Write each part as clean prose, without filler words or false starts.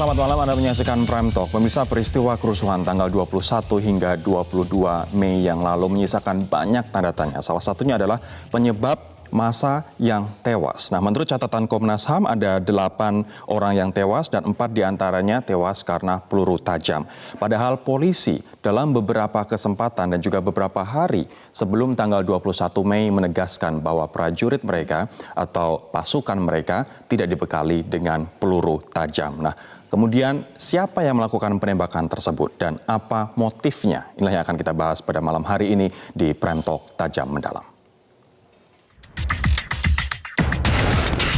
selamat malam. Anda menyaksikan Prime Talk. Pemirsa, peristiwa kerusuhan tanggal 21 hingga 22 Mei yang lalu menyisakan banyak tanda tanya. Salah satunya adalah penyebab massa yang tewas. Nah, menurut catatan Komnas HAM ada 8 orang yang tewas dan 4 diantaranya tewas karena peluru tajam. Padahal polisi dalam beberapa kesempatan dan juga beberapa hari sebelum tanggal 21 Mei menegaskan bahwa prajurit mereka atau pasukan mereka tidak dibekali dengan peluru tajam. Nah, kemudian siapa yang melakukan penembakan tersebut dan apa motifnya? Inilah yang akan kita bahas pada malam hari ini di Prime Talk Tajam Mendalam.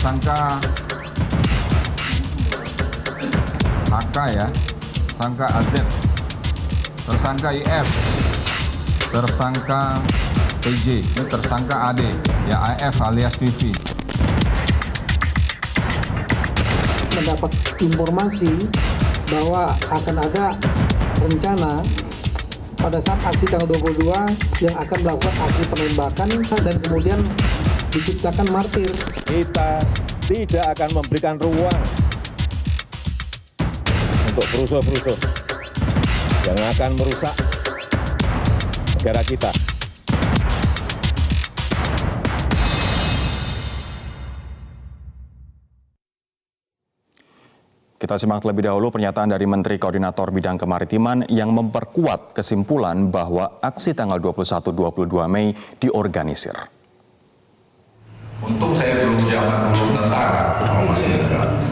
Tersangka AK ya, tersangka AZ, tersangka IF, tersangka PJ, ini tersangka AD, ya AF alias Vivi. Mendapat informasi bahwa akan ada rencana pada saat aksi tanggal 22 yang akan melakukan aksi penembakan dan kemudian diciptakan martir. Kita tidak akan memberikan ruang untuk perusuh-perusuh yang akan merusak negara kita. Kita simak terlebih dahulu pernyataan dari Menteri Koordinator Bidang Kemaritiman yang memperkuat kesimpulan bahwa aksi tanggal 21-22 Mei diorganisir. Untung saya belum zaman dulu tentara, masih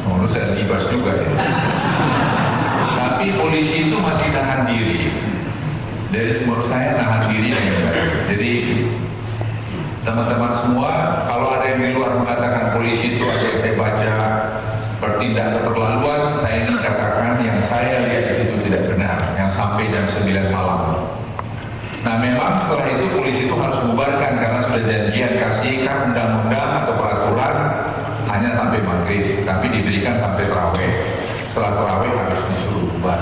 menurut saya libas juga ya. Tapi polisi itu masih nahan diri. Jadi menurut saya nahan diri dengan baik. Jadi teman-teman semua, kalau ada yang di luar mengatakan polisi itu ada yang saya baca bertindak keterlaluan, saya ingin katakan yang saya lihat di situ tidak benar, yang sampai jam 9 malam. Nah, memang setelah itu polisi itu harus membubarkan karena sudah janjian kasihkan undang-undang atau peraturan hanya sampai maghrib, tapi diberikan sampai tarawih. Setelah tarawih harus disuruh bubar.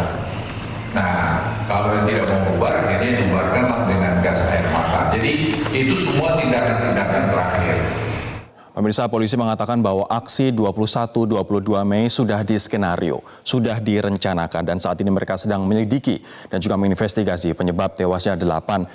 Nah, kalau yang tidak mau bubar akhirnya dibubarkanlah dengan gas air mata. Jadi itu semua tindakan-tindakan terakhir. Pemirsa, polisi mengatakan bahwa aksi 21-22 Mei sudah diskenario, sudah direncanakan dan saat ini mereka sedang menyelidiki dan juga menginvestigasi penyebab tewasnya 8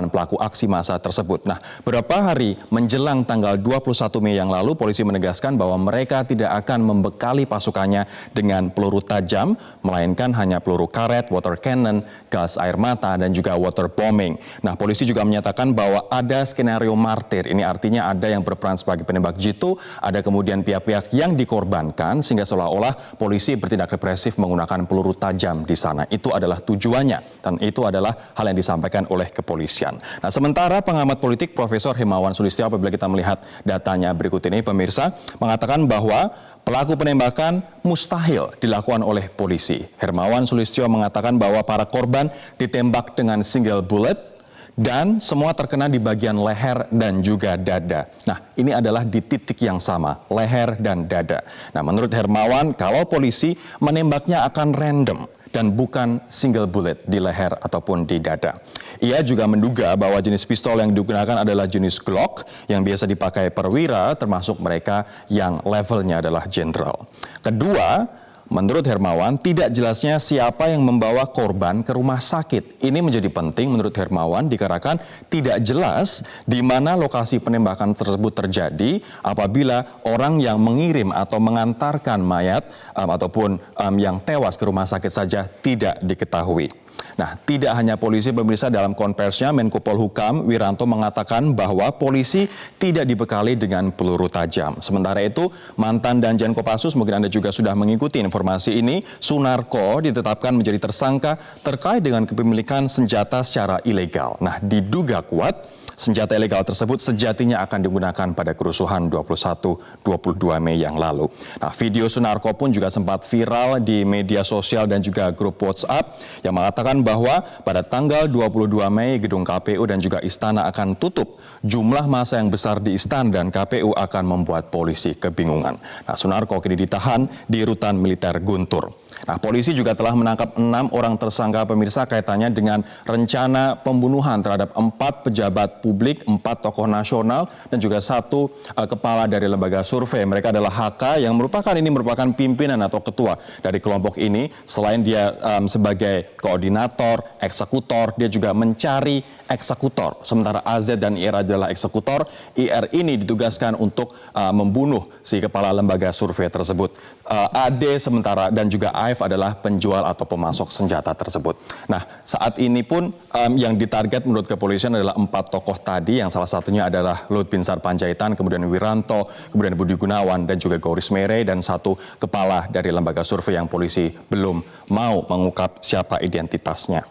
pelaku aksi massa tersebut. Nah, beberapa hari menjelang tanggal 21 Mei yang lalu, polisi menegaskan bahwa mereka tidak akan membekali pasukannya dengan peluru tajam, melainkan hanya peluru karet, water cannon, gas air mata, dan juga water bombing. Nah, polisi juga menyatakan bahwa ada skenario martir, ini artinya ada yang berperan sebagai penembak jitu, ada kemudian pihak-pihak yang dikorbankan sehingga seolah-olah polisi bertindak represif menggunakan peluru tajam di sana. Itu adalah tujuannya dan itu adalah hal yang disampaikan oleh kepolisian. Nah, sementara pengamat politik Profesor Hermawan Sulistyo, apabila kita melihat datanya berikut ini, pemirsa, mengatakan bahwa pelaku penembakan mustahil dilakukan oleh polisi. Hermawan Sulistyo mengatakan bahwa para korban ditembak dengan single bullet dan semua terkena di bagian leher dan juga dada. Nah, ini adalah di titik yang sama, leher dan dada. Nah, menurut Hermawan, kalau polisi menembaknya akan random dan bukan single bullet di leher ataupun di dada. Ia juga menduga bahwa jenis pistol yang digunakan adalah jenis Glock yang biasa dipakai perwira, termasuk mereka yang levelnya adalah jenderal. Kedua, menurut Hermawan, tidak jelasnya siapa yang membawa korban ke rumah sakit. Ini menjadi penting menurut Hermawan dikarenakan tidak jelas di mana lokasi penembakan tersebut terjadi apabila orang yang mengirim atau mengantarkan mayat ataupun yang tewas ke rumah sakit saja tidak diketahui. Nah, tidak hanya polisi, pemirsa, dalam konversinya Menko Polhukam Wiranto mengatakan bahwa polisi tidak dibekali dengan peluru tajam. Sementara itu, mantan Danjen Kopassus, mungkin Anda juga sudah mengikuti informasi ini, Sunarko ditetapkan menjadi tersangka terkait dengan kepemilikan senjata secara ilegal. Nah, diduga kuat senjata ilegal tersebut sejatinya akan digunakan pada kerusuhan 21-22 Mei yang lalu. Nah, video Sunarko pun juga sempat viral di media sosial dan juga grup WhatsApp yang mengatakan bahwa pada tanggal 22 Mei gedung KPU dan juga istana akan tutup. Jumlah massa yang besar di istana dan KPU akan membuat polisi kebingungan. Nah, Sunarko kini ditahan di rutan militer Guntur. Nah, polisi juga telah menangkap 6 orang tersangka pemirsa kaitannya dengan rencana pembunuhan terhadap 4 pejabat publik, 4 tokoh nasional, dan juga 1 kepala dari lembaga survei. Mereka adalah HK yang merupakan pimpinan atau ketua dari kelompok ini. Selain dia sebagai koordinator, eksekutor, dia juga mencari eksekutor. Sementara AZ dan IR adalah eksekutor. IR ini ditugaskan untuk membunuh si kepala lembaga survei tersebut. AD sementara dan juga AF adalah penjual atau pemasok senjata tersebut. Nah, saat ini pun yang ditarget menurut kepolisian adalah 4 tokoh tadi, yang salah satunya adalah Lut Binsar Panjaitan, kemudian Wiranto, kemudian Budi Gunawan, dan juga Goris Mere, dan 1 kepala dari lembaga survei yang polisi belum mau mengungkap siapa identitasnya.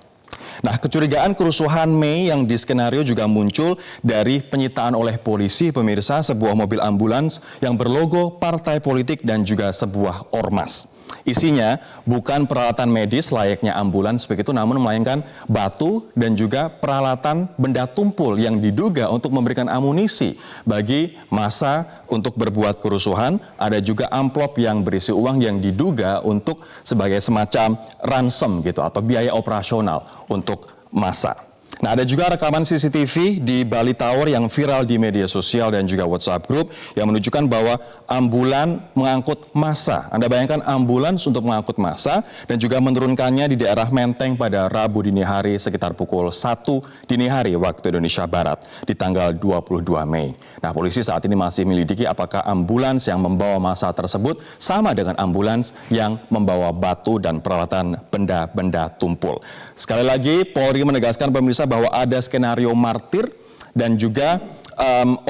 Nah, kecurigaan kerusuhan Mei yang diskenario juga muncul dari penyitaan oleh polisi, pemirsa, sebuah mobil ambulans yang berlogo partai politik dan juga sebuah ormas. Isinya bukan peralatan medis layaknya ambulans begitu, namun melainkan batu dan juga peralatan benda tumpul yang diduga untuk memberikan amunisi bagi massa untuk berbuat kerusuhan. Ada juga amplop yang berisi uang yang diduga untuk sebagai semacam ransom gitu atau biaya operasional untuk massa. Nah, ada juga rekaman CCTV di Bali Tower yang viral di media sosial dan juga WhatsApp group yang menunjukkan bahwa ambulan mengangkut massa. Anda bayangkan ambulans untuk mengangkut massa dan juga menurunkannya di daerah Menteng pada Rabu dini hari sekitar pukul 1 dini hari waktu Indonesia Barat di tanggal 22 Mei. Nah, polisi saat ini masih menyelidiki apakah ambulans yang membawa massa tersebut sama dengan ambulans yang membawa batu dan peralatan benda-benda tumpul. Sekali lagi, Polri menegaskan pemirsa bahwa ada skenario martir dan juga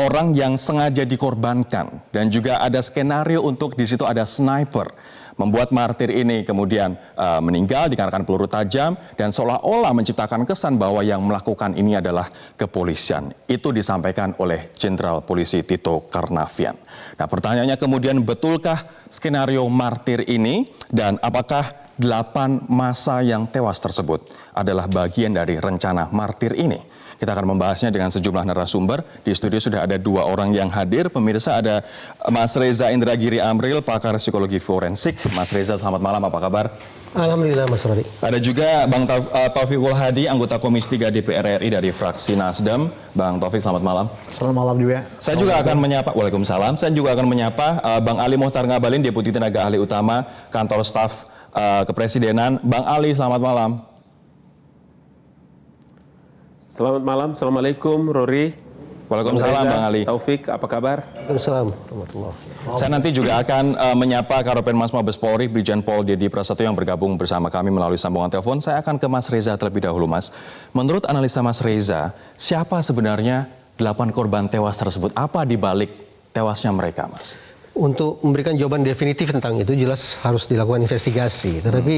orang yang sengaja dikorbankan, dan juga ada skenario untuk di situ ada sniper membuat martir ini kemudian meninggal dikarenakan peluru tajam dan seolah-olah menciptakan kesan bahwa yang melakukan ini adalah kepolisian. Itu disampaikan oleh Jenderal Polisi Tito Karnavian. Nah, pertanyaannya kemudian, betulkah skenario martir ini dan apakah 8 massa yang tewas tersebut adalah bagian dari rencana martir ini? Kita akan membahasnya dengan sejumlah narasumber. Di studio sudah ada 2 orang yang hadir. Pemirsa, ada Mas Reza Indragiri Amril, pakar psikologi forensik. Mas Reza, selamat malam, apa kabar? Alhamdulillah, Mas Rory. Ada juga Bang Taufikul Hadi, anggota Komisi 3 DPR RI dari fraksi Nasdem. Bang Taufik, selamat malam. Selamat malam juga. Saya juga akan menyapa, Waalaikumsalam. Saya juga akan menyapa Bang Ali Mohtar Ngabalin, Deputi Tenaga Ahli Utama Kantor Staf Kepresidenan. Bang Ali, selamat malam. Selamat malam, Assalamualaikum Rory. Waalaikumsalam Bang Ali. Taufik, apa kabar? Waalaikumsalam. Saya nanti juga akan menyapa Karopenmas Mabes Polri, Brigjen Pol Dedi Prasetyo yang bergabung bersama kami melalui sambungan telepon. Saya akan ke Mas Reza terlebih dahulu, Mas. Menurut analisa Mas Reza, siapa sebenarnya 8 korban tewas tersebut? Apa di balik tewasnya mereka, Mas? Untuk memberikan jawaban definitif tentang itu jelas harus dilakukan investigasi. Tetapi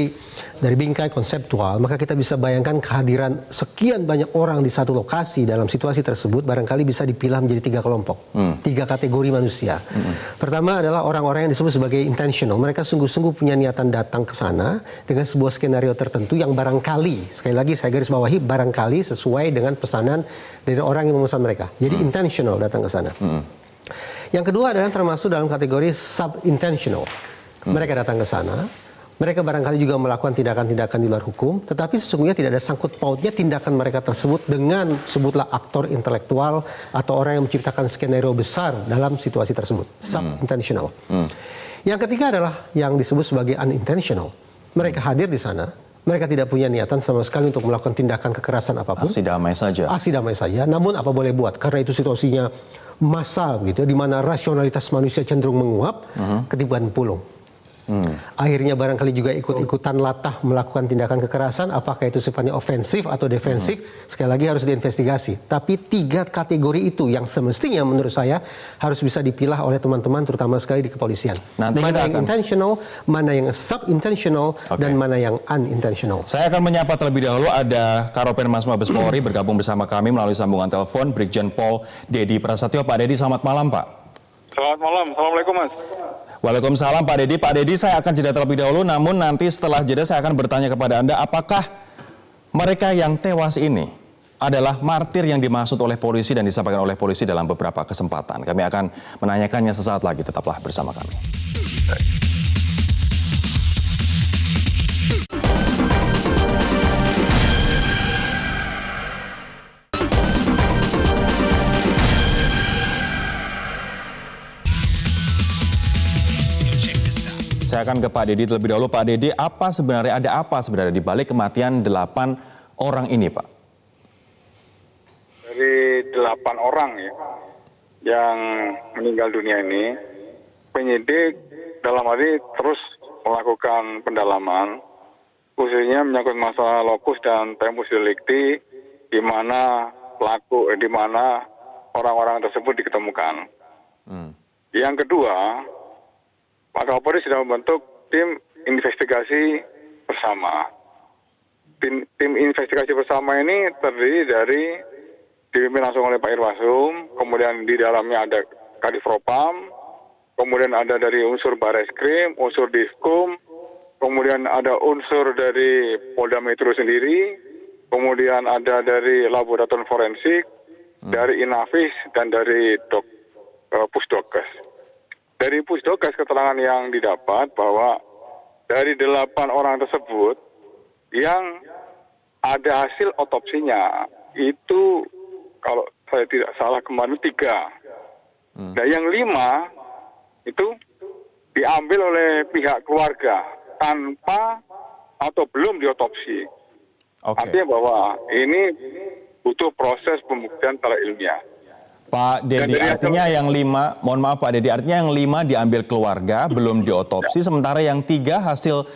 dari bingkai konseptual, maka kita bisa bayangkan kehadiran sekian banyak orang di satu lokasi dalam situasi tersebut barangkali bisa dipilah menjadi 3 kelompok, 3 kategori manusia. Pertama adalah orang-orang yang disebut sebagai intentional. Mereka sungguh-sungguh punya niatan datang ke sana dengan sebuah skenario tertentu yang barangkali, sekali lagi saya garis bawahi, barangkali sesuai dengan pesanan dari orang yang memesan mereka. Jadi intentional datang ke sana. Yang kedua adalah termasuk dalam kategori sub-intentional. Mereka datang ke sana, mereka barangkali juga melakukan tindakan-tindakan di luar hukum, tetapi sesungguhnya tidak ada sangkut pautnya tindakan mereka tersebut dengan sebutlah aktor intelektual atau orang yang menciptakan skenario besar dalam situasi tersebut. Sub-intentional. Yang ketiga adalah yang disebut sebagai unintentional. Mereka hadir di sana, mereka tidak punya niatan sama sekali untuk melakukan tindakan kekerasan apapun. Aksi damai saja. Aksi damai saja, namun apa boleh buat? Karena itu situasinya massa gitu, di mana rasionalitas manusia cenderung menguap, ketiban pulung. Akhirnya barangkali juga ikut-ikutan latah melakukan tindakan kekerasan, apakah itu sifatnya ofensif atau defensif, sekali lagi harus diinvestigasi. Tapi 3 kategori itu yang semestinya menurut saya harus bisa dipilah oleh teman-teman, terutama sekali di kepolisian. Nanti mana yang akan intentional, mana yang sub-intentional, dan mana yang unintentional. Saya akan menyapa terlebih dahulu ada Karopenmas Mabes Polri bergabung bersama kami melalui sambungan telepon, Brigjen Pol Dedi Prasetyo. Pak Dedi, selamat malam, Pak. Selamat malam, Assalamualaikum, Mas. Waalaikumsalam Pak Dedi. Pak Dedi, saya akan jeda terlebih dahulu, namun nanti setelah jeda saya akan bertanya kepada Anda, apakah mereka yang tewas ini adalah martir yang dimaksud oleh polisi dan disampaikan oleh polisi dalam beberapa kesempatan. Kami akan menanyakannya sesaat lagi, tetaplah bersama kami. Saya akan ke Pak Dedi terlebih dahulu. Pak Dedi, ada apa sebenarnya di balik kematian 8 orang ini, Pak? Dari 8 orang ya yang meninggal dunia ini, penyidik dalam hal ini terus melakukan pendalaman, khususnya menyangkut masalah lokus dan tempus delicti, di mana orang-orang tersebut diketemukan. Yang kedua, Pak Kapolri sudah membentuk tim investigasi bersama. Tim investigasi bersama ini terdiri dari dipimpin langsung oleh Pak Irwasum, kemudian di dalamnya ada Kadif Propam, kemudian ada dari unsur Bareskrim, unsur Divkum, kemudian ada unsur dari Polda Metro sendiri, kemudian ada dari Laboratorium Forensik, dari Inavis, dan dari Pusdokes. Dari Pusdokes keterangan yang didapat bahwa dari 8 orang tersebut yang ada hasil otopsinya itu kalau saya tidak salah kemarin 3. Dan yang 5 itu diambil oleh pihak keluarga tanpa atau belum diotopsi. Artinya bahwa ini butuh proses pembuktian secara ilmiah. Pak Dedi, artinya yang 5, mohon maaf Pak Dedi, artinya yang 5 diambil keluarga, belum diotopsi, sementara yang 3 hasil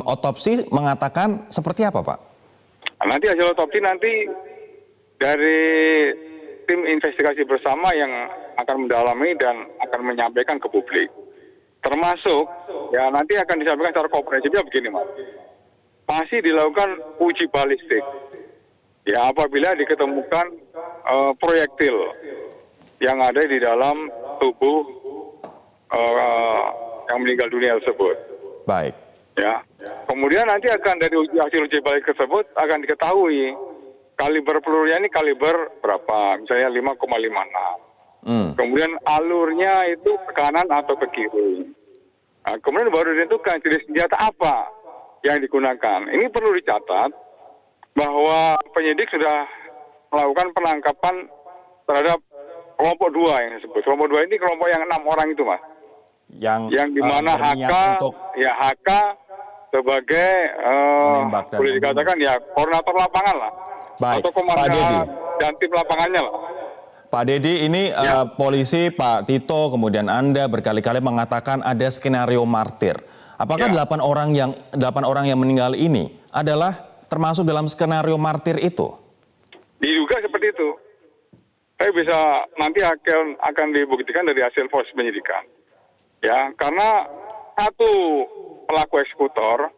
otopsi mengatakan seperti apa, Pak? Nanti hasil otopsi nanti dari tim investigasi bersama yang akan mendalami dan akan menyampaikan ke publik. Termasuk, ya nanti akan disampaikan secara komprehensifnya begini, Mas. Masih dilakukan uji balistik. Ya, apabila diketemukan proyektil yang ada di dalam tubuh yang meninggal dunia tersebut. Baik. Ya. Kemudian nanti akan dari hasil uji balistik tersebut akan diketahui kaliber pelurunya ini kaliber berapa, misalnya 5,56. Kemudian alurnya itu ke kanan atau ke kiri. Nah, kemudian baru ditentukan jenis senjata apa yang digunakan. Ini perlu dicatat bahwa penyidik sudah melakukan penangkapan terhadap kelompok 2 yang disebut. Kelompok 2 ini kelompok yang 6 orang itu, Mas. Yang di mana HK sebagai boleh dikatakan ya koordinator lapangan lah. Baik, atau komandan dan tim lapangannya lah. Pak Dedi, ini polisi Pak Tito kemudian Anda berkali-kali mengatakan ada skenario martir. Apakah 8 orang yang meninggal ini adalah termasuk dalam skenario martir itu? Diduga seperti itu. Tapi bisa nanti akan dibuktikan dari hasil proses penyidikan. Ya, karena satu pelaku eksekutor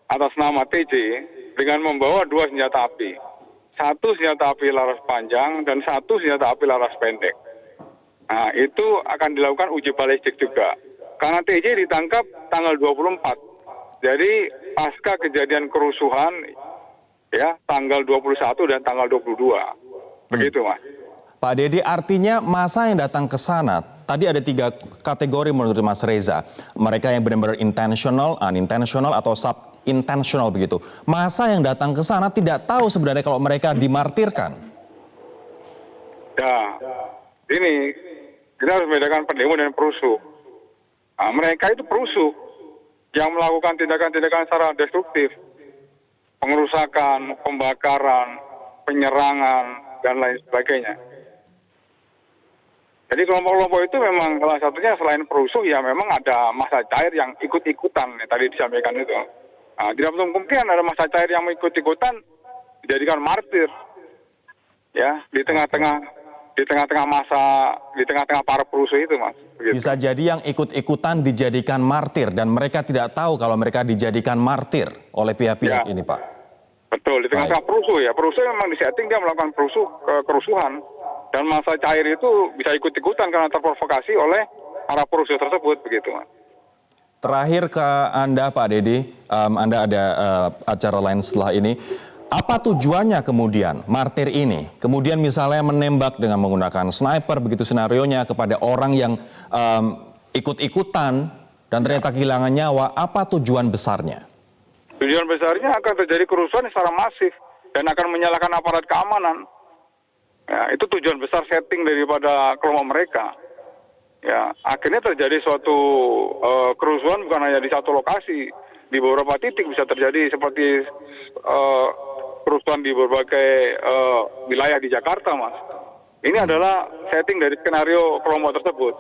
atas nama TJ dengan membawa 2 senjata api. 1 senjata api laras panjang dan 1 senjata api laras pendek. Nah, itu akan dilakukan uji balistik juga. Karena TJ ditangkap tanggal 24. Jadi pasca kejadian kerusuhan ya tanggal 21 dan tanggal 22. Begitu, Mas. Pak Dedi, artinya masa yang datang ke sana, tadi ada 3 kategori menurut Mas Reza. Mereka yang benar-benar intentional, unintentional, atau sub-intentional begitu. Masa yang datang ke sana tidak tahu sebenarnya kalau mereka dimartirkan. Ya, ini kita harus membedakan pendemo dan perusuh. Nah, mereka itu perusuh yang melakukan tindakan-tindakan secara destruktif. Pengerusakan, pembakaran, penyerangan, dan lain sebagainya. Jadi kelompok-kelompok itu memang salah satunya selain perusuh ya memang ada massa cair yang ikut-ikutan ya, tadi disampaikan itu. Nah, tidak mungkin ada massa cair yang ikut-ikutan dijadikan martir. Ya, di tengah-tengah para perusuh itu, Mas. Begitu. Bisa jadi yang ikut-ikutan dijadikan martir dan mereka tidak tahu kalau mereka dijadikan martir oleh pihak-pihak ini, Pak. Betul, di tengah-tengah perusuh ya. Perusuh memang disetting dia melakukan kerusuhan. Dan massa cair itu bisa ikut-ikutan karena terprovokasi oleh para perusuh tersebut, begitu, Mas. Terakhir ke Anda, Pak Dedi, Anda ada acara lain setelah ini. Apa tujuannya kemudian martir ini? Kemudian misalnya menembak dengan menggunakan sniper, begitu senarionya, kepada orang yang ikut-ikutan dan ternyata kehilangan nyawa. Apa tujuan besarnya? Tujuan besarnya akan terjadi kerusuhan secara masif dan akan menyalahkan aparat keamanan. Ya, itu tujuan besar setting daripada kelompok mereka. ya akhirnya terjadi suatu kerusuhan bukan hanya di satu lokasi, di beberapa titik bisa terjadi seperti kerusuhan di berbagai wilayah di Jakarta, Mas. Ini adalah setting dari skenario kelompok tersebut.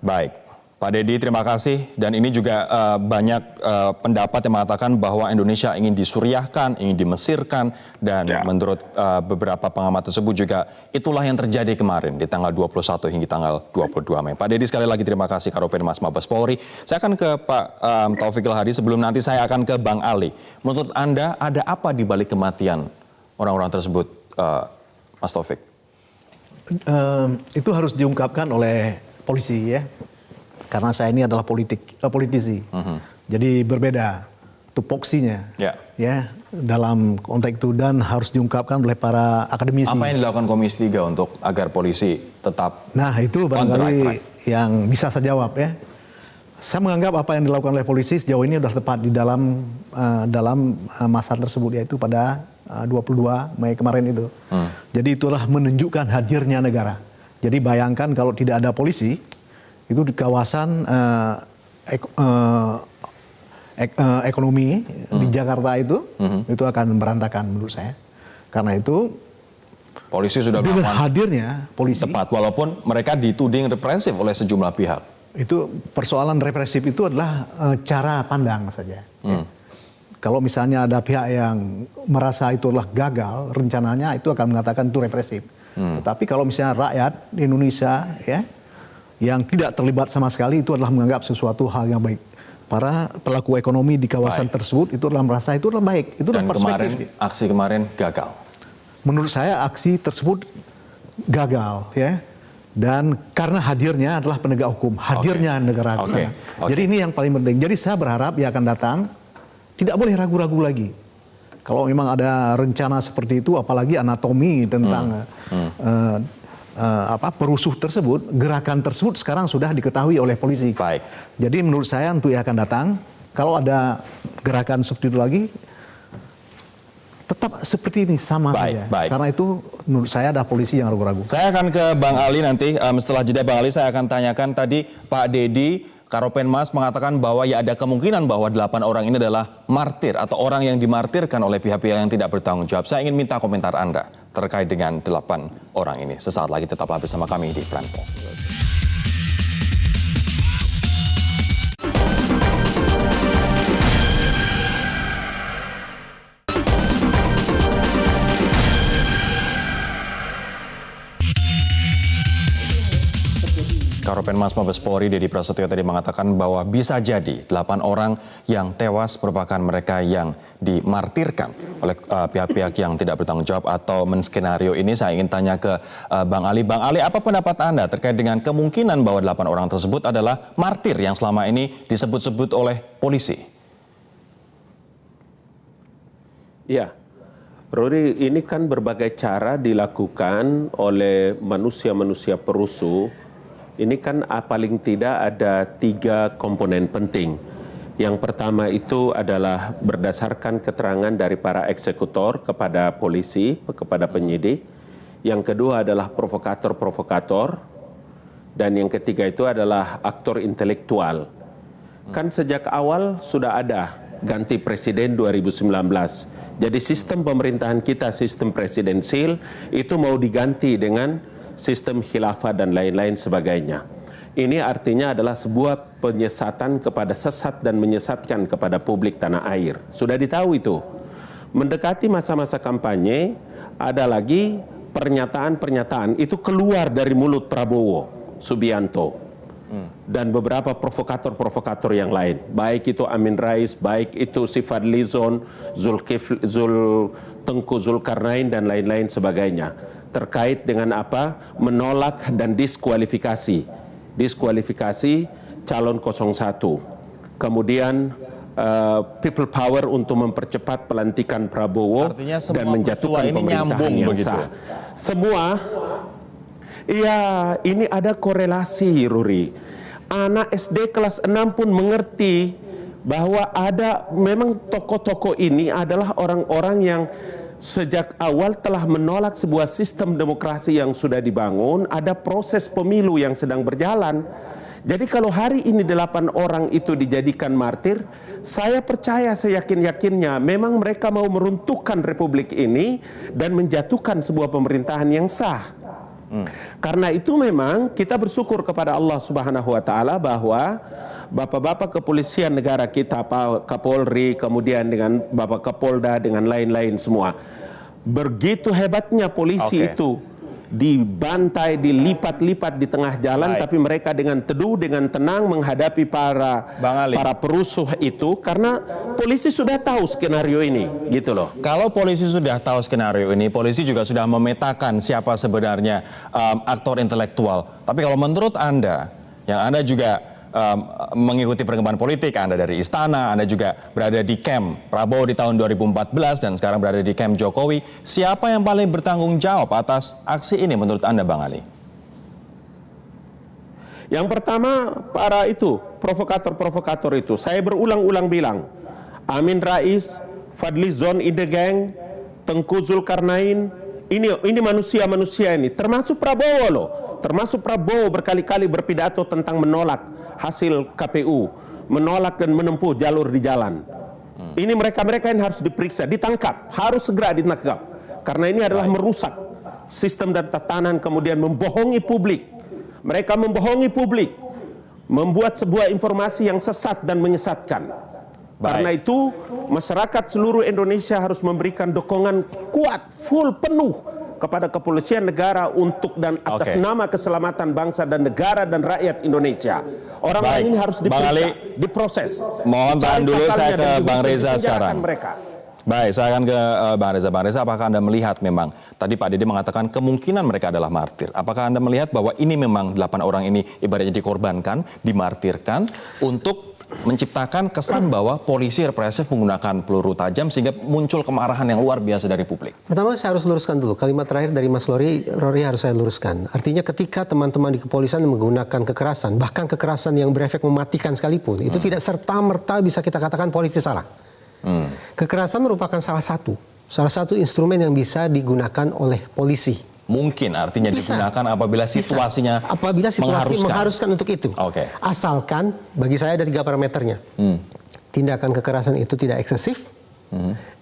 Baik, Pak Deddy, terima kasih. Dan ini juga banyak pendapat yang mengatakan bahwa Indonesia ingin disuriahkan, ingin dimesirkan, dan menurut beberapa pengamat tersebut juga itulah yang terjadi kemarin di tanggal 21 hingga tanggal 22 Mei. Pak Deddy, sekali lagi terima kasih Karopenmas Mabes Polri. Saya akan ke Pak Taufikul Hadi, sebelum nanti saya akan ke Bang Ali. Menurut Anda ada apa di balik kematian orang-orang tersebut, Mas Taufik? Itu harus diungkapkan oleh polisi ya. Karena saya ini adalah politisi, jadi berbeda tupoksinya, ya dalam konteks itu, dan harus diungkapkan oleh para akademisi. Apa yang dilakukan Komisi 3 untuk agar polisi tetap? Nah itu barangkali yang bisa saya jawab ya. Saya menganggap apa yang dilakukan oleh polisi sejauh ini sudah tepat di dalam masa tersebut, yaitu pada 22 Mei kemarin itu. Jadi itulah menunjukkan hadirnya negara. Jadi bayangkan kalau tidak ada polisi, itu di kawasan ekonomi di Jakarta itu akan berantakan menurut saya. Karena itu polisi sudah dengan hadirnya polisi tepat, walaupun mereka dituding represif oleh sejumlah pihak. Itu persoalan represif itu adalah cara pandang saja. Kalau misalnya ada pihak yang merasa itu adalah gagal rencananya, itu akan mengatakan itu represif. Tetapi kalau misalnya rakyat Indonesia ya yang tidak terlibat sama sekali, itu adalah menganggap sesuatu hal yang baik. Para pelaku ekonomi di kawasan tersebut itu adalah merasa itu adalah baik. Itu dan perspektif. Aksi kemarin gagal. Menurut saya aksi tersebut gagal ya. Dan karena hadirnya adalah penegak hukum, hadirnya negara di sana. Jadi ini yang paling penting. Jadi saya berharap dia akan datang, tidak boleh ragu-ragu lagi. Kalau memang ada rencana seperti itu, apalagi anatomi tentang perusuh tersebut, gerakan tersebut sekarang sudah diketahui oleh polisi. Baik. Jadi menurut saya untuk yang akan datang, kalau ada gerakan seperti itu lagi, tetap seperti ini sama saja. Karena itu menurut saya ada polisi yang ragu-ragu. Saya akan ke Bang Ali nanti. Setelah jeda Bang Ali, saya akan tanyakan tadi Pak Deddy, Karopenmas mengatakan bahwa ya ada kemungkinan bahwa 8 orang ini adalah martir atau orang yang dimartirkan oleh pihak-pihak yang tidak bertanggung jawab. Saya ingin minta komentar Anda terkait dengan 8 orang ini. Sesaat lagi tetaplah bersama kami di Prime Talk. Karopenmas Mabes Polri Deddy Prasetyo tadi mengatakan bahwa bisa jadi 8 orang yang tewas merupakan mereka yang dimartirkan oleh pihak-pihak yang tidak bertanggung jawab atau menskenario ini. Saya ingin tanya ke Bang Ali. Bang Ali, apa pendapat Anda terkait dengan kemungkinan bahwa 8 orang tersebut adalah martir yang selama ini disebut-sebut oleh polisi? Ya, Rory, ini kan berbagai cara dilakukan oleh manusia-manusia perusuh. Ini kan paling tidak ada 3 komponen penting. Yang pertama itu adalah berdasarkan keterangan dari para eksekutor kepada polisi, kepada penyidik. Yang kedua adalah provokator-provokator. Dan yang ketiga itu adalah aktor intelektual. Kan sejak awal sudah ada ganti presiden 2019. Jadi sistem pemerintahan kita, sistem presidensil, itu mau diganti dengan sistem khilafah dan lain-lain sebagainya. Ini artinya adalah sebuah penyesatan kepada sesat dan menyesatkan kepada publik tanah air. Sudah ditahu itu. Mendekati masa-masa kampanye, ada lagi pernyataan-pernyataan itu keluar dari mulut Prabowo Subianto dan beberapa provokator-provokator yang lain. Baik itu Amin Rais, baik itu si Fadli Zon, Tengku Zulkarnain dan lain-lain sebagainya. Terkait dengan apa? Menolak dan diskualifikasi calon 01. Kemudian people power untuk mempercepat pelantikan Prabowo dan menjatuhkan pemerintahan yang sah. Semua, iya, ini ada korelasi, Ruri. Anak SD kelas 6 pun mengerti bahwa ada memang tokoh-tokoh ini adalah orang-orang yang sejak awal telah menolak sebuah sistem demokrasi yang sudah dibangun, ada proses pemilu yang sedang berjalan. Jadi kalau hari ini 8 orang itu dijadikan martir, saya percaya seyakin-yakinnya memang mereka mau meruntuhkan republik ini dan menjatuhkan sebuah pemerintahan yang sah. Karena itu memang kita bersyukur kepada Allah Subhanahu wa taala bahwa bapak-bapak kepolisian negara kita, Pak Kapolri, kemudian dengan Bapak Kapolda, dengan lain-lain semua. Begitu hebatnya polisi itu dibantai, dilipat-lipat di tengah jalan, tapi mereka dengan teduh, dengan tenang menghadapi para perusuh itu, karena polisi sudah tahu skenario ini, gitu loh. Kalau polisi sudah tahu skenario ini, polisi juga sudah memetakan siapa sebenarnya aktor intelektual. Tapi kalau menurut Anda, yang Anda juga mengikuti perkembangan politik, Anda dari istana, Anda juga berada di camp Prabowo di tahun 2014 dan sekarang berada di camp Jokowi, siapa yang paling bertanggung jawab atas aksi ini menurut Anda, Bang Ali? Yang pertama, para itu, provokator-provokator itu, saya berulang-ulang bilang, Amin Rais, Fadli Zon in the gang, Tengku Zulkarnain, ini manusia-manusia ini, termasuk Prabowo loh. Termasuk Prabowo berkali-kali berpidato tentang menolak hasil KPU, menolak dan menempuh jalur di jalan. Ini mereka-mereka yang harus diperiksa, ditangkap, harus segera ditangkap. Karena ini adalah merusak sistem dan tatanan, kemudian membohongi publik. Mereka membohongi publik, membuat sebuah informasi yang sesat dan menyesatkan. Karena itu, masyarakat seluruh Indonesia harus memberikan dukungan kuat, full, penuh kepada kepolisian negara untuk dan atas nama keselamatan bangsa dan negara dan rakyat Indonesia. Orang-orang ini harus diperiksa, diproses. Mohon tahan dulu, saya ke Bang Reza sekarang. Baik, saya akan ke Bang Reza. Bang Reza, apakah Anda melihat memang, tadi Pak Dede mengatakan kemungkinan mereka adalah martir. Apakah Anda melihat bahwa ini memang 8 orang ini ibaratnya dikorbankan, dimartirkan untuk menciptakan kesan bahwa polisi represif menggunakan peluru tajam sehingga muncul kemarahan yang luar biasa dari publik? Pertama saya harus luruskan dulu, kalimat terakhir dari Mas Rory harus saya luruskan. Artinya ketika teman-teman di kepolisian menggunakan kekerasan, bahkan kekerasan yang berefek mematikan sekalipun, itu tidak serta-merta bisa kita katakan polisi salah. Kekerasan merupakan salah satu instrumen yang bisa digunakan oleh polisi. Mungkin artinya bisa digunakan apabila situasinya mengharuskan untuk itu. Asalkan bagi saya ada 3 parameternya. Tindakan kekerasan itu tidak eksesif,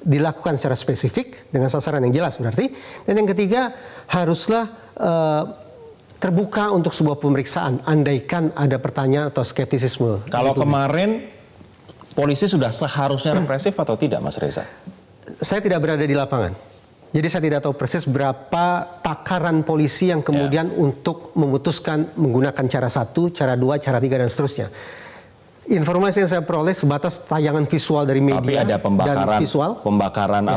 dilakukan secara spesifik dengan sasaran yang jelas berarti, dan yang ketiga haruslah terbuka untuk sebuah pemeriksaan andaikan ada pertanyaan atau skeptisisme. Kalau kemarin polisi sudah seharusnya represif atau tidak, Mas Reza? Saya tidak berada di lapangan. Jadi saya tidak tahu persis berapa takaran polisi yang kemudian untuk memutuskan menggunakan cara 1, cara 2, cara 3 dan seterusnya. Informasi yang saya peroleh sebatas tayangan visual dari media. Tapi ada pembakaran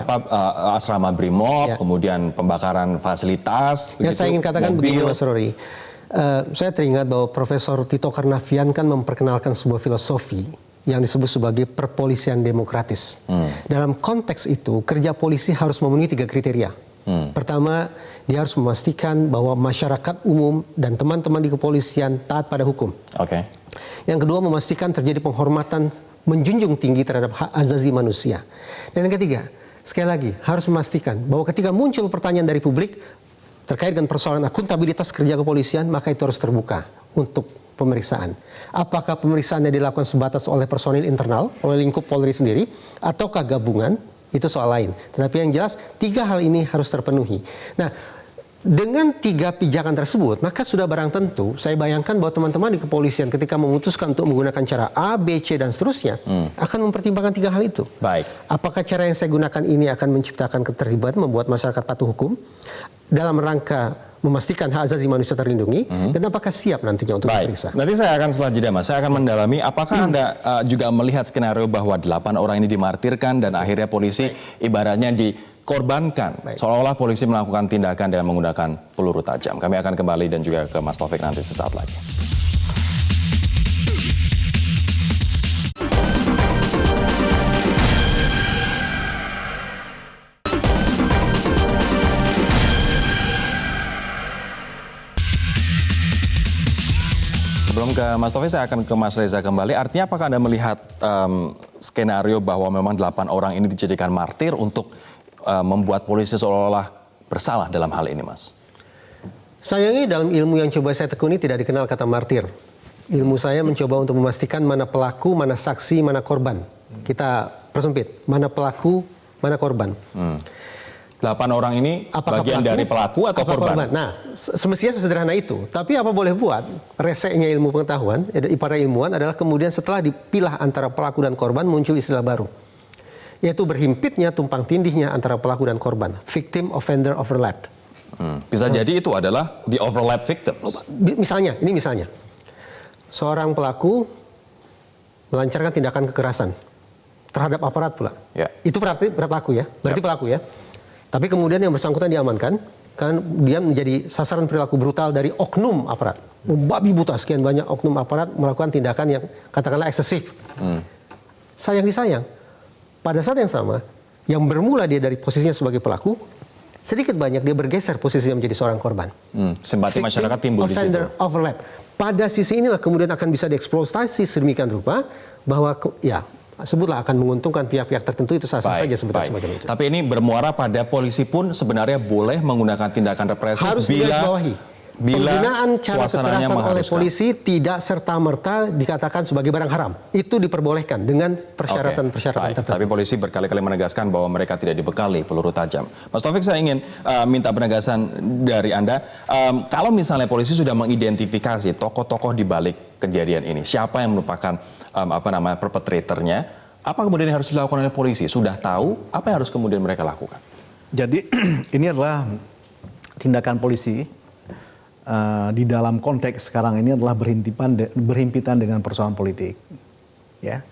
asrama Brimob, kemudian pembakaran fasilitas. Ya, saya ingin katakan begini, Mas Rory. Saya teringat bahwa Profesor Tito Karnavian kan memperkenalkan sebuah filosofi yang disebut sebagai perpolisian demokratis. Dalam konteks itu, kerja polisi harus memenuhi 3 kriteria. Pertama, dia harus memastikan bahwa masyarakat umum dan teman-teman di kepolisian taat pada hukum. Yang kedua, memastikan terjadi penghormatan menjunjung tinggi terhadap hak asasi manusia. Dan yang ketiga, sekali lagi, harus memastikan bahwa ketika muncul pertanyaan dari publik terkait dengan persoalan akuntabilitas kerja kepolisian, maka itu harus terbuka untuk pemeriksaan. Apakah pemeriksaannya dilakukan sebatas oleh personil internal, oleh lingkup Polri sendiri, ataukah gabungan, itu soal lain. Tetapi yang jelas, 3 hal ini harus terpenuhi. Nah, dengan 3 pijakan tersebut, maka sudah barang tentu, saya bayangkan bahwa teman-teman di kepolisian ketika memutuskan untuk menggunakan cara A, B, C, dan seterusnya, akan mempertimbangkan 3 hal itu. Apakah cara yang saya gunakan ini akan menciptakan keterlibatan, membuat masyarakat patuh hukum, dalam rangka memastikan hak asasi manusia terlindungi, dan apakah siap nantinya untuk diperiksa. Nanti saya akan setelah jeda, Mas, saya akan mendalami apakah Anda juga melihat skenario bahwa 8 orang ini dimartirkan dan akhirnya polisi ibaratnya dikorbankan. Seolah-olah polisi melakukan tindakan dengan menggunakan peluru tajam. Kami akan kembali dan juga ke Mas Taufik nanti sesaat lagi. Sebelum ke Mas Taufik, saya akan ke Mas Reza kembali. Artinya apakah Anda melihat skenario bahwa memang 8 orang ini dijadikan martir untuk membuat polisi seolah-olah bersalah dalam hal ini, Mas? Sayangnya dalam ilmu yang coba saya tekuni tidak dikenal kata martir. Ilmu saya mencoba untuk memastikan mana pelaku, mana saksi, mana korban. Kita persempit, mana pelaku, mana korban. 8 orang ini Apakah bagian dari pelaku atau korban? Nah, semestinya sesederhana itu. Tapi apa boleh buat, reseknya ilmu pengetahuan, para ilmuwan adalah kemudian setelah dipilah antara pelaku dan korban muncul istilah baru. Yaitu berhimpitnya tumpang tindihnya antara pelaku dan korban. Victim offender overlap. Bisa jadi itu adalah the overlap victims. Misalnya, seorang pelaku melancarkan tindakan kekerasan terhadap aparat pula. Ya. Itu berarti pelaku ya, pelaku ya. Tapi kemudian yang bersangkutan diamankan, kan dia menjadi sasaran perilaku brutal dari oknum aparat. Membabi buta sekian banyak oknum aparat melakukan tindakan yang katakanlah eksesif. Sayang, pada saat yang sama, yang bermula dia dari posisinya sebagai pelaku, sedikit banyak dia bergeser posisinya menjadi seorang korban. Simpati masyarakat timbul di situ. Overlap. Pada sisi inilah kemudian akan bisa dieksploitasi sedemikian rupa bahwa sebutlah akan menguntungkan pihak-pihak tertentu, itu sah-sah saja sebetulnya semacam itu. Tapi ini bermuara pada polisi pun sebenarnya boleh menggunakan tindakan represif Harus bila penggunaan cara suasananya kekerasan oleh mengharuskan. polisi tidak serta-merta dikatakan sebagai barang haram. Itu diperbolehkan dengan persyaratan-persyaratan tertentu. Tapi polisi berkali-kali menegaskan bahwa mereka tidak dibekali peluru tajam. Mas Taufik, saya ingin minta penegasan dari Anda. Kalau misalnya polisi sudah mengidentifikasi tokoh-tokoh di balik kejadian ini, siapa yang merupakan perpetratornya, apa kemudian yang harus dilakukan oleh polisi? Sudah tahu, apa yang harus kemudian mereka lakukan? Jadi ini adalah tindakan polisi di dalam konteks sekarang ini adalah berhimpitan dengan persoalan politik. Ya,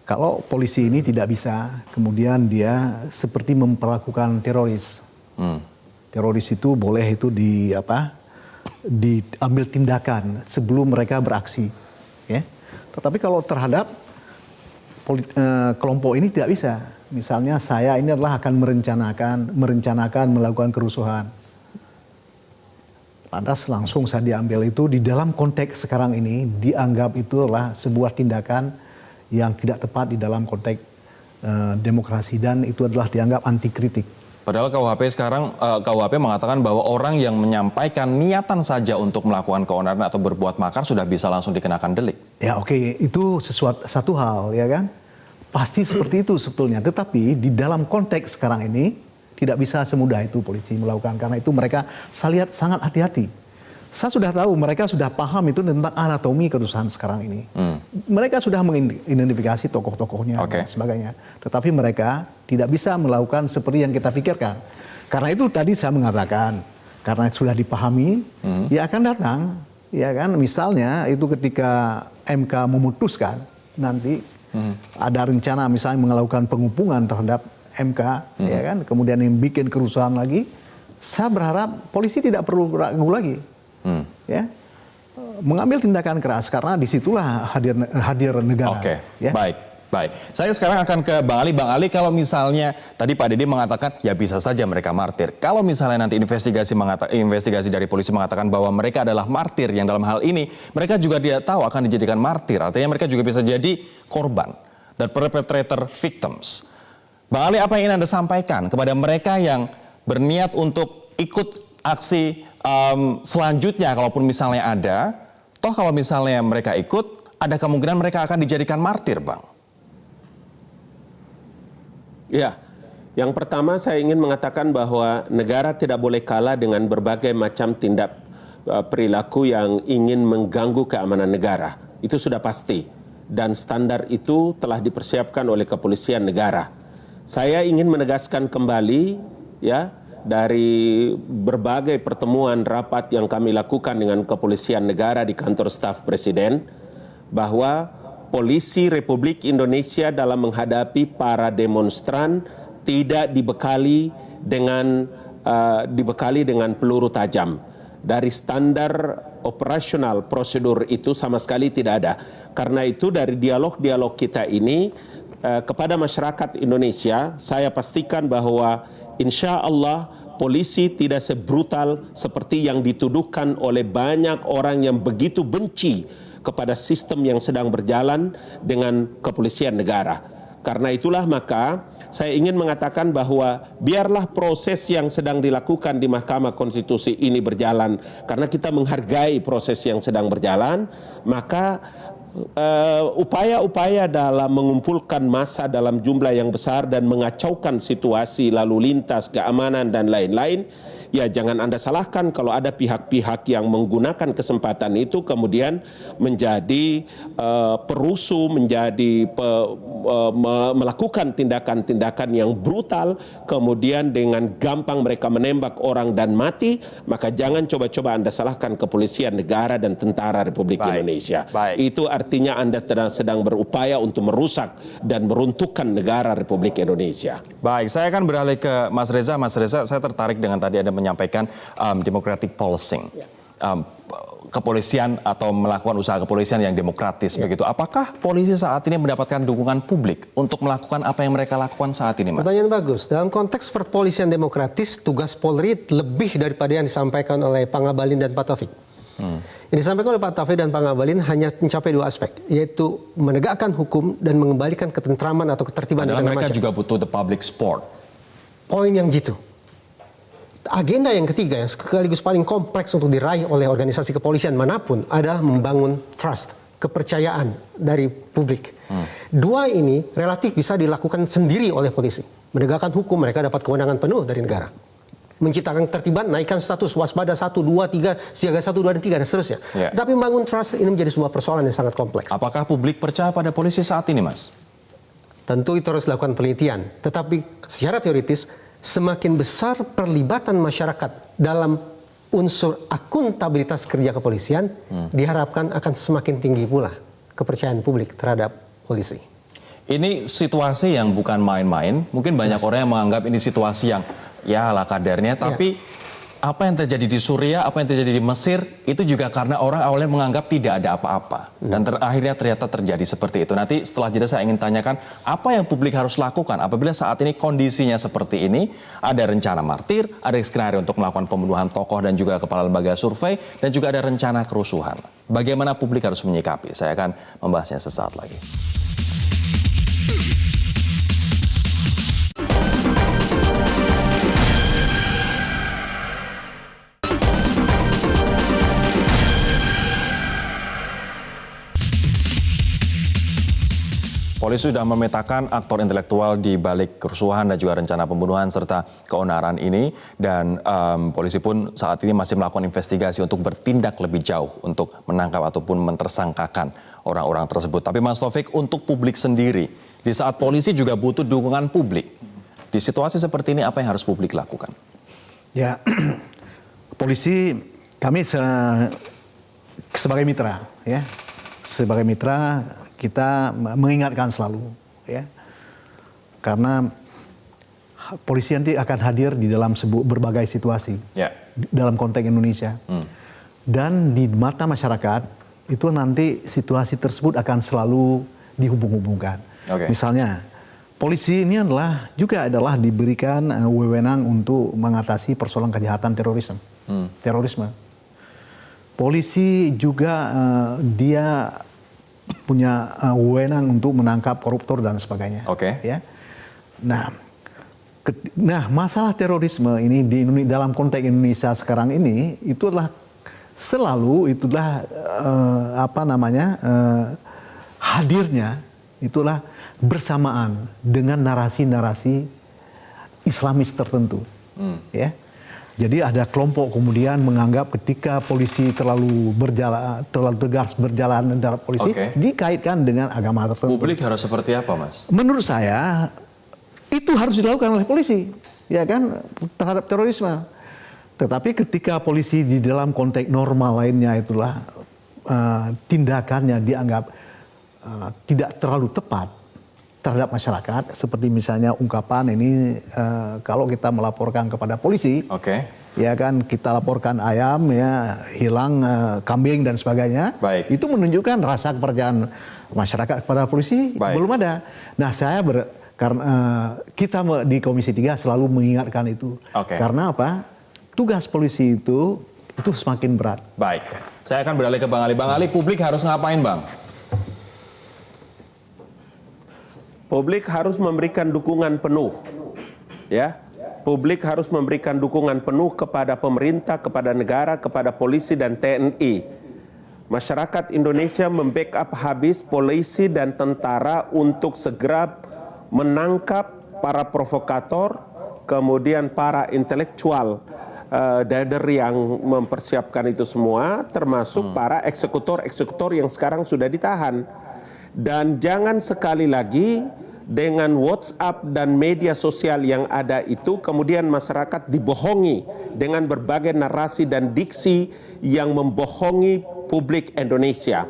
kalau polisi ini tidak bisa, kemudian dia seperti memperlakukan teroris. Teroris itu boleh itu diambil tindakan sebelum mereka beraksi. Ya, tetapi kalau terhadap kelompok ini tidak bisa. Misalnya saya ini adalah akan merencanakan melakukan kerusuhan. Lantas langsung saya diambil itu di dalam konteks sekarang ini dianggap itu adalah sebuah tindakan yang tidak tepat di dalam konteks demokrasi, dan itu adalah dianggap anti kritik. Padahal KUHP mengatakan bahwa orang yang menyampaikan niatan saja untuk melakukan keonaran atau berbuat makar sudah bisa langsung dikenakan delik. Ya oke, itu satu hal ya kan. Pasti seperti itu sebetulnya. Tetapi di dalam konteks sekarang ini tidak bisa semudah itu polisi melakukan, karena itu mereka saya lihat sangat hati-hati. Saya sudah tahu mereka sudah paham itu tentang anatomi kerusuhan sekarang ini. Mereka sudah mengidentifikasi tokoh-tokohnya dan sebagainya. Tetapi mereka tidak bisa melakukan seperti yang kita pikirkan. Karena itu tadi saya mengatakan, karena sudah dipahami, ya akan datang, ya kan. Misalnya itu ketika MK memutuskan nanti ada rencana misalnya melakukan pengupungan terhadap MK, ya kan, kemudian yang bikin kerusuhan lagi, saya berharap polisi tidak perlu ragu lagi, ya, mengambil tindakan keras, karena disitulah hadir negara. Oke, ya. Baik. Saya sekarang akan ke Bang Ali. Bang Ali, kalau misalnya tadi Pak Dede mengatakan ya bisa saja mereka martir. Kalau misalnya nanti investigasi dari polisi mengatakan bahwa mereka adalah martir, yang dalam hal ini mereka juga tidak tahu akan dijadikan martir, artinya mereka juga bisa jadi korban dan perpetrator victims. Bang Ali, apa yang ingin Anda sampaikan kepada mereka yang berniat untuk ikut aksi selanjutnya, kalaupun misalnya ada, toh kalau misalnya mereka ikut, ada kemungkinan mereka akan dijadikan martir, Bang? Ya, yang pertama saya ingin mengatakan bahwa negara tidak boleh kalah dengan berbagai macam tindak perilaku yang ingin mengganggu keamanan negara. Itu sudah pasti. Dan standar itu telah dipersiapkan oleh kepolisian negara. Saya ingin menegaskan kembali ya, dari berbagai pertemuan rapat yang kami lakukan dengan kepolisian negara di kantor staf presiden, bahwa polisi Republik Indonesia dalam menghadapi para demonstran tidak dibekali dengan peluru tajam. Dari standar operasional prosedur itu sama sekali tidak ada. Karena itu dari dialog-dialog kita ini kepada masyarakat Indonesia, saya pastikan bahwa insya Allah polisi tidak sebrutal seperti yang dituduhkan oleh banyak orang yang begitu benci kepada sistem yang sedang berjalan dengan kepolisian negara. Karena itulah maka saya ingin mengatakan bahwa biarlah proses yang sedang dilakukan di Mahkamah Konstitusi ini berjalan, karena kita menghargai proses yang sedang berjalan, maka upaya-upaya dalam mengumpulkan massa dalam jumlah yang besar dan mengacaukan situasi lalu lintas, keamanan dan lain-lain, ya jangan Anda salahkan kalau ada pihak-pihak yang menggunakan kesempatan itu kemudian menjadi perusuh, menjadi melakukan tindakan-tindakan yang brutal, kemudian dengan gampang mereka menembak orang dan mati, maka jangan coba-coba Anda salahkan kepolisian negara dan tentara Republik Indonesia. Itu artinya Anda sedang berupaya untuk merusak dan meruntuhkan negara Republik Indonesia. Baik, saya akan beralih ke Mas Reza. Mas Reza, saya tertarik dengan tadi Anda menyampaikan democratic policing. Kepolisian atau melakukan usaha kepolisian yang demokratis begitu. Apakah polisi saat ini mendapatkan dukungan publik untuk melakukan apa yang mereka lakukan saat ini, Mas? Pertanyaan bagus. Dalam konteks perpolisian demokratis, tugas Polri lebih daripada yang disampaikan oleh Pak Ngabalin dan Pak Taufik. Yang disampaikan oleh Pak Taufik dan Pak Ngabalin hanya mencapai 2 aspek, yaitu menegakkan hukum dan mengembalikan ketentraman atau ketertiban di tengah masyarakat. Mereka juga butuh the public support. Poin yang jitu. Agenda yang ketiga yang sekaligus paling kompleks untuk diraih oleh organisasi kepolisian manapun adalah membangun trust, kepercayaan dari publik. 2 ini relatif bisa dilakukan sendiri oleh polisi. Menegakkan hukum, mereka dapat kewenangan penuh dari negara. Menciptakan ketertiban, naikkan status waspada 1, 2, 3, siaga 1, 2, dan 3, dan seterusnya. Tapi membangun trust ini menjadi sebuah persoalan yang sangat kompleks. Apakah publik percaya pada polisi saat ini, Mas? Tentu itu harus dilakukan penelitian. Tetapi secara teoritis, semakin besar perlibatan masyarakat dalam unsur akuntabilitas kerja kepolisian, diharapkan akan semakin tinggi pula kepercayaan publik terhadap polisi. Ini situasi yang bukan main-main. Mungkin banyak orang yang menganggap ini situasi yang ya ala kadarnya. Tapi apa yang terjadi di Suriah, apa yang terjadi di Mesir, itu juga karena orang awalnya menganggap tidak ada apa-apa. Dan akhirnya ternyata terjadi seperti itu. Nanti setelah jeda saya ingin tanyakan apa yang publik harus lakukan apabila saat ini kondisinya seperti ini. Ada rencana martir, ada skenario untuk melakukan pembunuhan tokoh dan juga kepala lembaga survei, dan juga ada rencana kerusuhan. Bagaimana publik harus menyikapi? Saya akan membahasnya sesaat lagi. Polisi sudah memetakan aktor intelektual di balik kerusuhan dan juga rencana pembunuhan serta keonaran ini. Dan polisi pun saat ini masih melakukan investigasi untuk bertindak lebih jauh untuk menangkap ataupun mentersangkakan orang-orang tersebut. Tapi Mas Taufik, untuk publik sendiri, di saat polisi juga butuh dukungan publik. Di situasi seperti ini apa yang harus publik lakukan? Ya, polisi kami sebagai mitra, ya, sebagai mitra kita mengingatkan selalu, ya, karena polisi nanti akan hadir di dalam berbagai situasi dalam konteks Indonesia, dan di mata masyarakat itu nanti situasi tersebut akan selalu dihubung-hubungkan. Misalnya polisi ini juga adalah diberikan wewenang untuk mengatasi persoalan kejahatan terorisme. Polisi juga dia punya wewenang untuk menangkap koruptor dan sebagainya. Ya. Nah, masalah terorisme ini dalam konteks Indonesia sekarang ini itu adalah selalu hadirnya itulah bersamaan dengan narasi-narasi Islamis tertentu. Ya. Jadi ada kelompok kemudian menganggap ketika polisi terlalu tegas berjalan dalam polisi dikaitkan dengan agama tertentu. Publik harus seperti apa, Mas? Menurut saya itu harus dilakukan oleh polisi, ya kan, terhadap terorisme. Tetapi ketika polisi di dalam konteks normal lainnya itulah tindakannya dianggap tidak terlalu tepat terhadap masyarakat, seperti misalnya ungkapan ini kalau kita melaporkan kepada polisi, ya kan, kita laporkan ayam ya hilang, kambing dan sebagainya, itu menunjukkan rasa kepercayaan masyarakat kepada polisi belum ada. Nah, karena kita di Komisi 3 selalu mengingatkan itu, karena apa? Tugas polisi itu semakin berat. Baik, saya akan beralih ke Bang Ali. Bang Ali, publik harus ngapain, Bang? publik harus memberikan dukungan penuh, ya. Publik harus memberikan dukungan penuh kepada pemerintah, kepada negara, kepada polisi dan TNI. Masyarakat Indonesia membackup habis polisi dan tentara untuk segera menangkap para provokator, kemudian para intelektual dader yang mempersiapkan itu semua, termasuk para eksekutor-eksekutor yang sekarang sudah ditahan. Dan jangan sekali lagi dengan WhatsApp dan media sosial yang ada itu kemudian masyarakat dibohongi dengan berbagai narasi dan diksi yang membohongi publik Indonesia.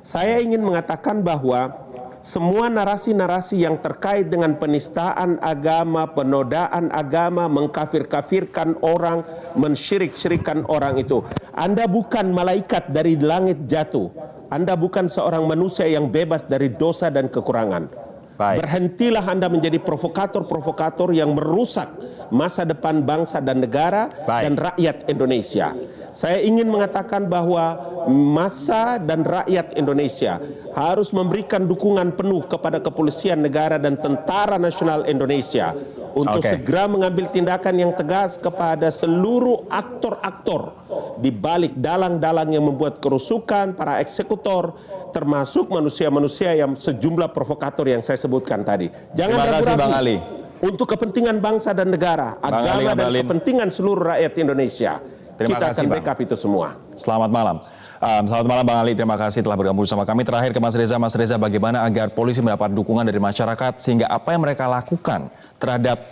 Saya ingin mengatakan bahwa semua narasi-narasi yang terkait dengan penistaan agama, penodaan agama, mengkafir-kafirkan orang, mensyirik-syirikkan orang itu. Anda bukan malaikat dari langit jatuh. Anda bukan seorang manusia yang bebas dari dosa dan kekurangan. Baik. Berhentilah Anda menjadi provokator-provokator yang merusak masa depan bangsa dan negara dan rakyat Indonesia. Saya ingin mengatakan bahwa massa dan rakyat Indonesia harus memberikan dukungan penuh kepada kepolisian negara dan Tentara Nasional Indonesia untuk segera mengambil tindakan yang tegas kepada seluruh aktor-aktor di balik dalang-dalang yang membuat kerusukan, para eksekutor, termasuk manusia-manusia yang sejumlah provokator yang saya sebutkan tadi. Jangan Terima kasih, Bang Ali. Untuk kepentingan bangsa dan negara, agama dan kepentingan seluruh rakyat Indonesia. Kita akan backup itu semua. Selamat malam. Selamat malam Bang Ali, terima kasih telah bergabung bersama kami. Terakhir ke Mas Reza. Mas Reza, bagaimana agar polisi mendapat dukungan dari masyarakat sehingga apa yang mereka lakukan terhadap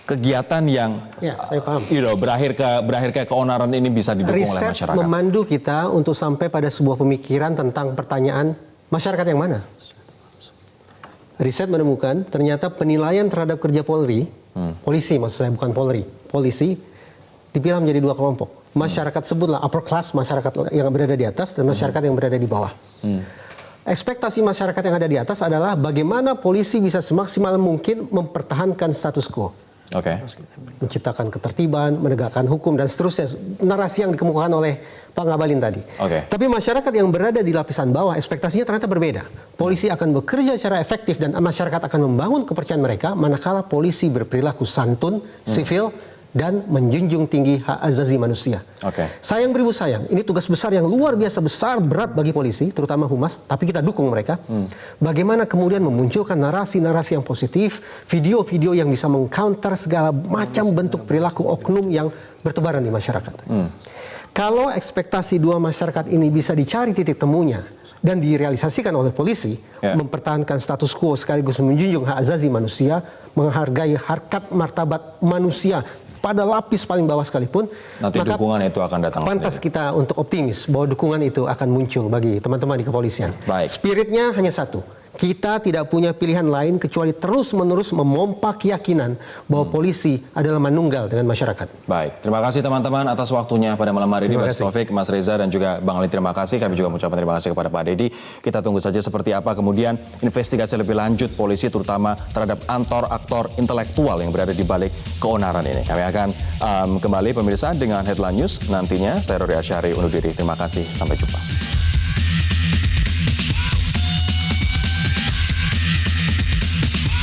kegiatan yang saya paham. berakhir ke keonaran ini bisa didukung oleh Riset masyarakat? memandu kita untuk sampai pada sebuah pemikiran tentang pertanyaan masyarakat yang mana. Riset menemukan ternyata penilaian terhadap kerja Polri, polisi maksud saya bukan Polri, polisi dipilah menjadi dua kelompok. Masyarakat sebutlah upper class, masyarakat yang berada di atas dan masyarakat yang berada di bawah. Ekspektasi masyarakat yang ada di atas adalah bagaimana polisi bisa semaksimal mungkin mempertahankan status quo. Menciptakan ketertiban, menegakkan hukum dan seterusnya. Narasi yang dikemukakan oleh Pak Ngabalin tadi. Tapi masyarakat yang berada di lapisan bawah ekspektasinya ternyata berbeda. Polisi akan bekerja secara efektif dan masyarakat akan membangun kepercayaan mereka manakala polisi berperilaku santun, sivil, dan menjunjung tinggi hak asasi manusia. Sayang beribu sayang, ini tugas besar yang luar biasa besar, berat bagi polisi, terutama humas, tapi kita dukung mereka. Bagaimana kemudian memunculkan narasi-narasi yang positif, video-video yang bisa mengcounter segala macam bentuk perilaku oknum yang bertebaran di masyarakat. Kalau ekspektasi dua masyarakat ini bisa dicari titik temunya dan direalisasikan oleh polisi, mempertahankan status quo sekaligus menjunjung hak asasi manusia, menghargai harkat martabat manusia pada lapis paling bawah sekalipun, nanti maka dukungan itu akan datang pantas sendiri. kita untuk optimis bahwa dukungan itu akan muncul bagi teman-teman di kepolisian. Spiritnya hanya satu, kita tidak punya pilihan lain kecuali terus-menerus memompa keyakinan bahwa polisi adalah manunggal dengan masyarakat. Baik, terima kasih teman-teman atas waktunya pada malam hari ini. Mas Taufik, Mas Reza, dan juga Bang Ali, terima kasih. Kami juga mengucapkan terima kasih kepada Pak Dedi. Kita tunggu saja seperti apa kemudian investigasi lebih lanjut polisi, terutama terhadap aktor intelektual yang berada di balik keonaran ini. Kami akan kembali pemirsa dengan Headline News nantinya. Saya Rory Asyari undur diri. Terima kasih, sampai jumpa.